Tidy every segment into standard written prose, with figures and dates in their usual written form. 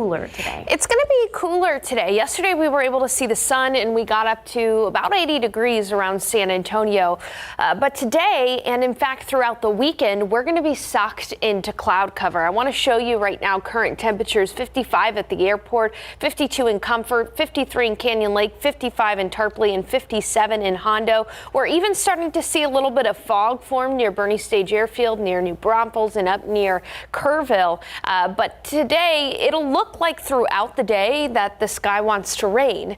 cooler today? It's going to be cooler today. Yesterday we were able to see the sun and we got up to about 80 degrees around San Antonio. But today, and in fact throughout the weekend, we're going to be sucked into cloud cover. I want to show you right now current temperatures: 55 at the airport, 52 in Comfort, 53 in Canyon Lake, 55 in Tarpley, and 57 in Hondo. We're even starting to see a little bit of fog form near Bernie Stage Airfield, near New Braunfels, and up near Kerrville. But today it'll look like throughout the day that the sky wants to rain,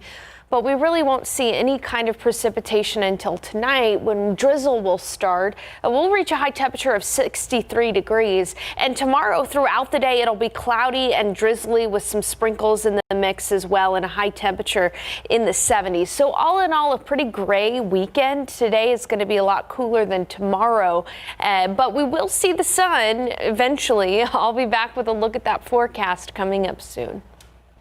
but we really won't see any kind of precipitation until tonight, when drizzle will start. We'll reach a high temperature of 63 degrees, and tomorrow throughout the day it'll be cloudy and drizzly with some sprinkles in the mix as well, and a high temperature in the 70s. So all in all, a pretty gray weekend. Today is going to be a lot cooler than tomorrow, but we will see the sun eventually. I'll be back with a look at that forecast coming up soon.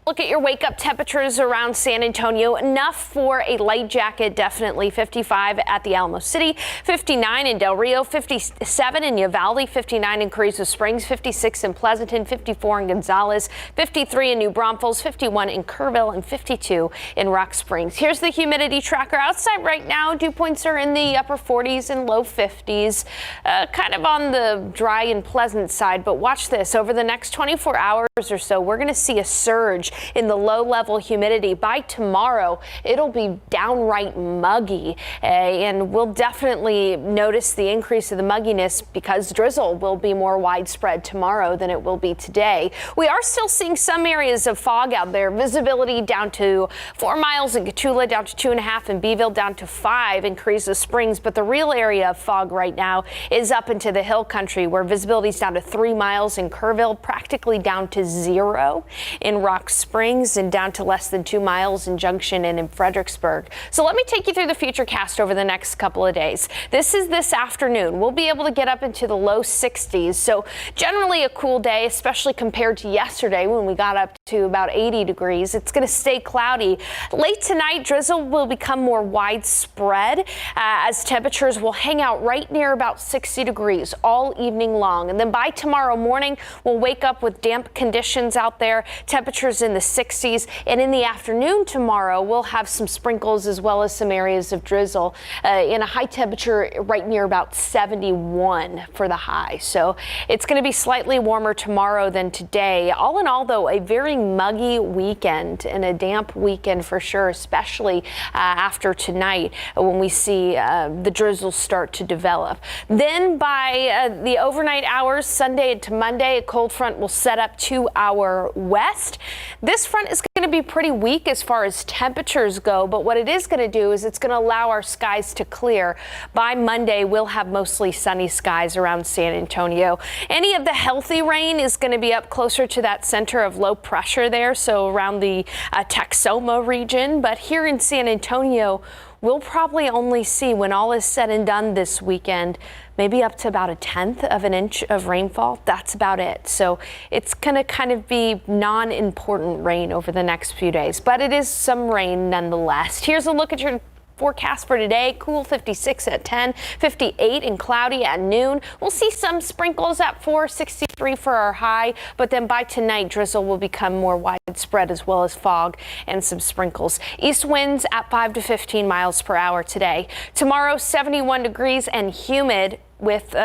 Look at your wake up temperatures around San Antonio. Enough for a light jacket, definitely. 55 at the Alamo City, 59 in Del Rio, 57 in Uvalde, 59 in Carrizo Springs, 56 in Pleasanton, 54 in Gonzales, 53 in New Braunfels, 51 in Kerrville, and 52 in Rock Springs. Here's the humidity tracker. Outside right now, dew points are in the upper 40s and low 50s, kind of on the dry and pleasant side. But watch this. Over the next 24 hours or so, we're going to see a surge in the low level humidity. By tomorrow, it'll be downright muggy, and we'll definitely notice the increase of the mugginess because drizzle will be more widespread tomorrow than it will be today. We are still seeing some areas of fog out there. Visibility down to 4 miles in Cotulla, down to 2.5 in Beeville, down to 5 in Carrizo Springs. But the real area of fog right now is up into the hill country, where visibility is down to 3 miles in Kerrville, practically down to 0 in Rock Springs, and down to less than 2 miles in Junction and in Fredericksburg. So let me take you through the futurecast over the next couple of days. This is this afternoon. We'll be able to get up into the low 60s. So generally a cool day, especially compared to yesterday when we got up to about 80 degrees. It's going to stay cloudy. Late tonight, drizzle will become more widespread as temperatures will hang out right near about 60 degrees all evening long. And then by tomorrow morning, we'll wake up with damp conditions out there, temperatures in the 60s, and in the afternoon tomorrow we'll have some sprinkles as well as some areas of drizzle in a high temperature right near about 71 for the high. So it's going to be slightly warmer tomorrow than today. All in all, though, a very muggy weekend and a damp weekend for sure, especially after tonight when we see the drizzle start to develop. Then by the overnight hours, Sunday into Monday, a cold front will set up to our west. This front is going to be pretty weak as far as temperatures go, but what it is going to do is it's going to allow our skies to clear. By Monday, we'll have mostly sunny skies around San Antonio. Any of the healthy rain is going to be up closer to that center of low pressure there, so around the Texoma region. But here in San Antonio, we'll probably only see, when all is said and done this weekend, maybe up to about 1/10 of an inch of rainfall. That's about it. So it's going to kind of be non-important rain over the next few days, but it is some rain nonetheless. Here's a look at your forecast for today. Cool 56 at 10, 58 and cloudy at noon. We'll see some sprinkles at 4, 63 for our high, but then by tonight, drizzle will become more widespread as well as fog and some sprinkles. East winds at 5 to 15 miles per hour today. Tomorrow, 71 degrees and humid with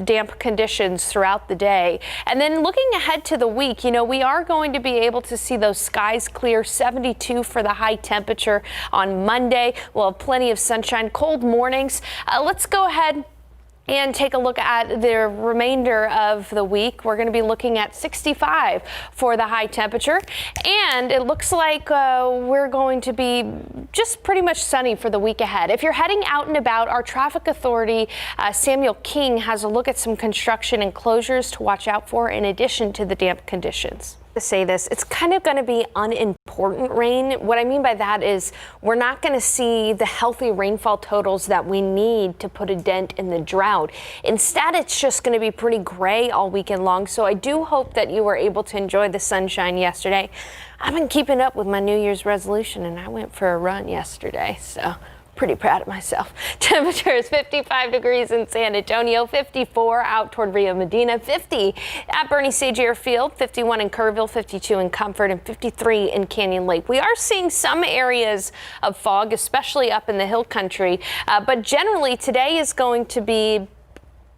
damp conditions throughout the day. And then looking ahead to the week, we are going to be able to see those skies clear. 72 for the high temperature on Monday. We'll have plenty of sunshine, cold mornings. Let's go ahead and take a look at the remainder of the week. We're going to be looking at 65 for the high temperature, and it looks like we're going to be just pretty much sunny for the week ahead. If you're heading out and about, our traffic authority, Samuel King, has a look at some construction and closures to watch out for in addition to the damp conditions. To say this, it's kind of going to be unimportant rain. What I mean by that is we're not going to see the healthy rainfall totals that we need to put a dent in the drought. Instead, it's just going to be pretty gray all weekend long. So I do hope that you were able to enjoy the sunshine yesterday. I've been keeping up with my New Year's resolution, and I went for a run yesterday. So pretty proud of myself. Temperature is 55 degrees in San Antonio, 54 out toward Rio Medina, 50 at Bernie Sage Airfield, 51 in Kerrville, 52 in Comfort, and 53 in Canyon Lake. We are seeing some areas of fog, especially up in the hill country, but generally today is going to be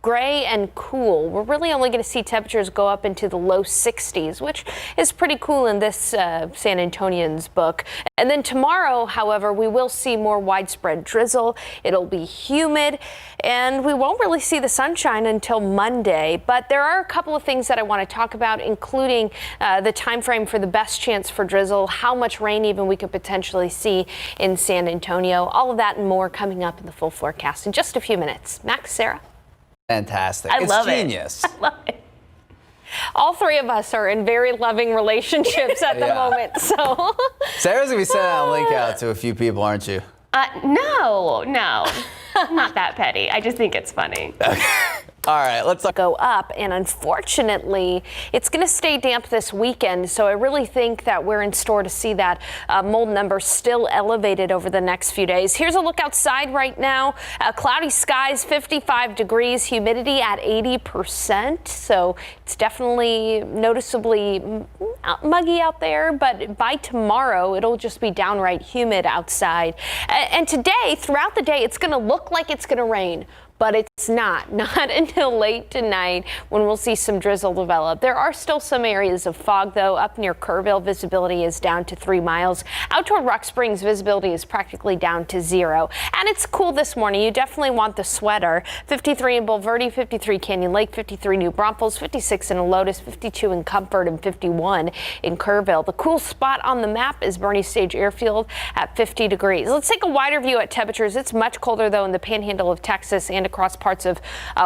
gray and cool. We're really only going to see temperatures go up into the low 60s, which is pretty cool in this San Antonian's book. And then tomorrow, however, we will see more widespread drizzle. It'll be humid, and we won't really see the sunshine until Monday. But there are a couple of things that I want to talk about, including the time frame for the best chance for drizzle, how much rain even we could potentially see in San Antonio. All of that and more coming up in the full forecast in just a few minutes. Max, Sarah? Fantastic. It's genius. I love it. All three of us are in very loving relationships at the moment. So Sarah's going to be sending out a link out to a few people, aren't you? No, not that petty. I just think it's funny. All right, let's go up, and unfortunately it's going to stay damp this weekend, so I really think that we're in store to see that mold number still elevated over the next few days. Here's a look outside right now. Cloudy skies, 55 degrees, humidity at 80%, so it's definitely noticeably muggy out there, but by tomorrow it'll just be downright humid outside. And today, throughout the day, it's going to look like it's going to rain. But it's not until late tonight when we'll see some drizzle develop. There are still some areas of fog, though. Up near Kerrville, visibility is down to 3 miles. Out toward Rock Springs, visibility is practically down to 0. And it's cool this morning. You definitely want the sweater. 53 in Bulverde, 53 Canyon Lake, 53 New Braunfels, 56 in Lotus, 52 in Comfort, and 51 in Kerrville. The cool spot on the map is Bernie Sage Airfield at 50 degrees. Let's take a wider view at temperatures. It's much colder, though, in the panhandle of Texas and across parts of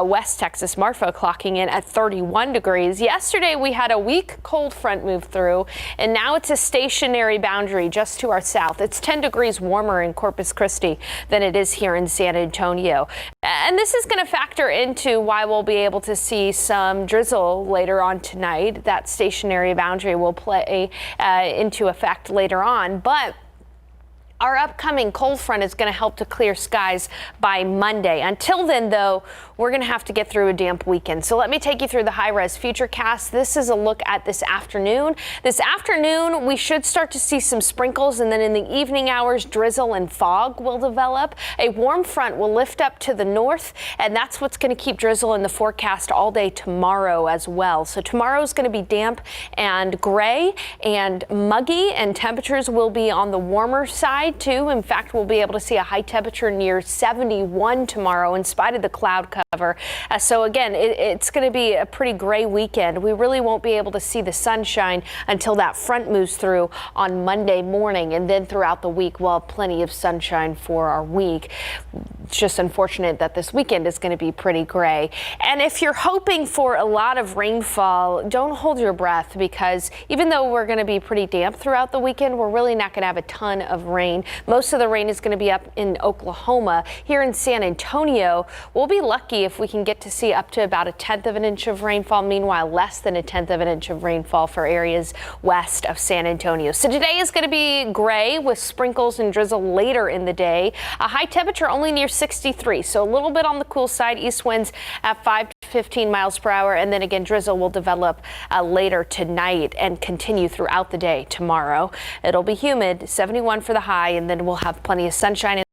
West Texas. Marfa clocking in at 31 degrees. Yesterday we had a weak cold front move through, and now it's a stationary boundary just to our south. It's 10 degrees warmer in Corpus Christi than it is here in San Antonio. And this is going to factor into why we'll be able to see some drizzle later on tonight. That stationary boundary will play into effect later on, but our upcoming cold front is going to help to clear skies by Monday. Until then, though, we're going to have to get through a damp weekend. So let me take you through the high-res futurecast. This is a look at this afternoon. This afternoon, we should start to see some sprinkles, and then in the evening hours, drizzle and fog will develop. A warm front will lift up to the north, and that's what's going to keep drizzle in the forecast all day tomorrow as well. So tomorrow is going to be damp and gray and muggy, and temperatures will be on the warmer side too. In fact, we'll be able to see a high temperature near 71 tomorrow in spite of the cloud cover. So again, it's going to be a pretty gray weekend. We really won't be able to see the sunshine until that front moves through on Monday morning, and then throughout the week we'll have plenty of sunshine for our week. It's just unfortunate that this weekend is going to be pretty gray. And if you're hoping for a lot of rainfall, don't hold your breath, because even though we're going to be pretty damp throughout the weekend, we're really not going to have a ton of rain. Most of the rain is going to be up in Oklahoma. Here in San Antonio, we'll be lucky if we can get to see up to about 1/10 of an inch of rainfall. Meanwhile, less than 1/10 of an inch of rainfall for areas west of San Antonio. So today is going to be gray with sprinkles and drizzle later in the day. A high temperature only near 63, so a little bit on the cool side. East winds at 5 to 15 miles per hour, and then again drizzle will develop later tonight and continue throughout the day tomorrow. It'll be humid, 71 for the high, and then we'll have plenty of sunshine.